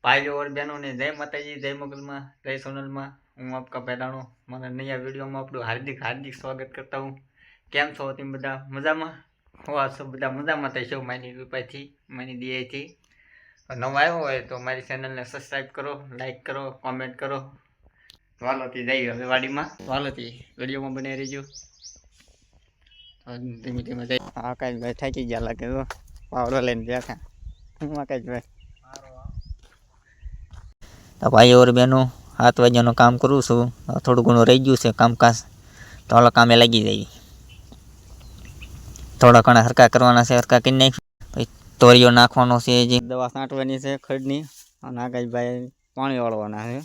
भाइयों और बहनों ने जय माता जी, जय मंगल माँ, जय सोनल माँ। हूँ आपका पहलाणो मारा नया वीडियो में आपको हार्दिक हार्दिक स्वागत करता हूँ। केम छो तुम बधा मजा में? हो सब बधा मजा में थशो मारी कृपा थी, मारी दया थी। नवा आव्यो होय तो मारी चेनल ने सब्सक्राइब करो, लाइक करो, कॉमेंट करो। वालोती जई हवे वाडी में, वालोती वीडियो में बने रहीजो। धीमे धीमे जई आकाश भाई थाकी गया लागे तो पावडो लईने बैठा। हूँ आकाश भाई तो भाई और बहनों 7 वाग्याનું काम करूँ छूँ। थोड़ું ઘણું રહી ગયું છે કામકાજ તો હાલો કામે લાગી જઈએ। થોડા ઘણા હરકા કરવાના છે, હરકા કરી નાખ્યું પછી તોરિયો નાખવાનો છે, જે દવા છાંટવાની છે ખડની અને આકાશભાઈ પાણી વાળવાના છે।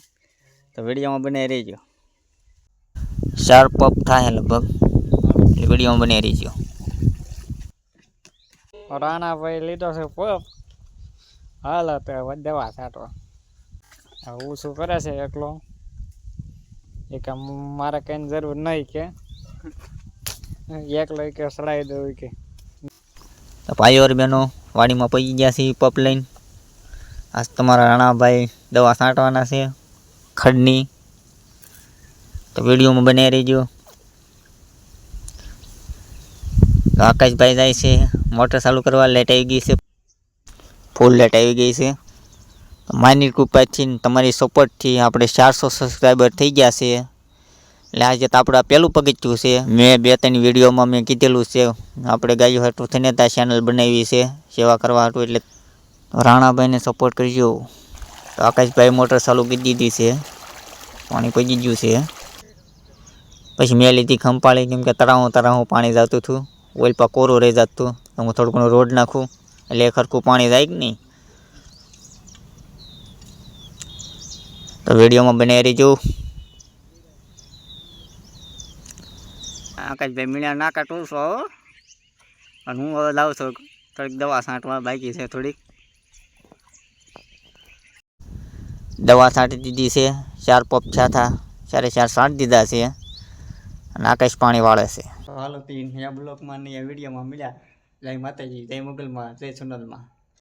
તો વિડીયોમાં બનાવી રહીજો। 4 પપ થાય લગભગ, એટલે વિડીયોમાં બનાવી રહીજો। રાણાભાઈ લીધો છે પપ, હાલો તો દવા છાંટવા। હું શું કરે છે એકલો, એ કે મારે કઈ જરૂર નહીં કે એકલો કે સડાઈ દઉં કે। તો ભાઈઓ और बहनों वाड़ी में पगी गया છે पप लઈને। आज તમારા રાણાભાઈ દવા છાંટવાના છે ખડની, તો વિડીયોમાં બને રહીજો। તો આકાશભાઈ જાય છે મોટર ચાલુ કરવા, લાઈટ આવી ગઈ છે, ફૂલ લાઈટ આવી ગઈ છે। માની કૃપાથી તમારી સપોર્ટથી આપણે 400 સબસ્ક્રાઈબર થઈ ગયા છે। એટલે આજે તો આપણે પહેલું પગથિયું છે। મેં 2-3 વિડીયોમાં મેં કીધેલું છે આપણે ગાયો હાટું થઈને ત્યાં ચેનલ બનાવી છે સેવા કરવા હાટું, એટલે રાણાભાઈને સપોર્ટ કરજો। તો આકાશભાઈ મોટર ચાલુ કરી દીધી છે, પાણી પડી ગયું છે। પછી મેં લીધી ખંપાળી, કેમ કે તરાવું પાણી જતું હતું, ઓઇલ પર કોરું રહી જતું, તો હું થોડું ઘણું રોડ નાખું એટલે એક હરખું પાણી જાય કે નહીં। તો વિડીયોમાં બને રહીજો। આકાશભાઈ મીણા નાકા ટૂંસો અને હું હવે લાવું છું થોડીક દવા છાંટવા બાકી છે થોડીક। દવા છાંટી દીધી છે, 4 પપ થયા હતા, 4 છાંટી દીધા છે અને આકાશ પાણી વાળે છે। હાલો તીન બ્લોકમાં ને વિડીયોમાં મળ્યા। જય માતાજી, જય મંગલમાં, જય સોનલમાં।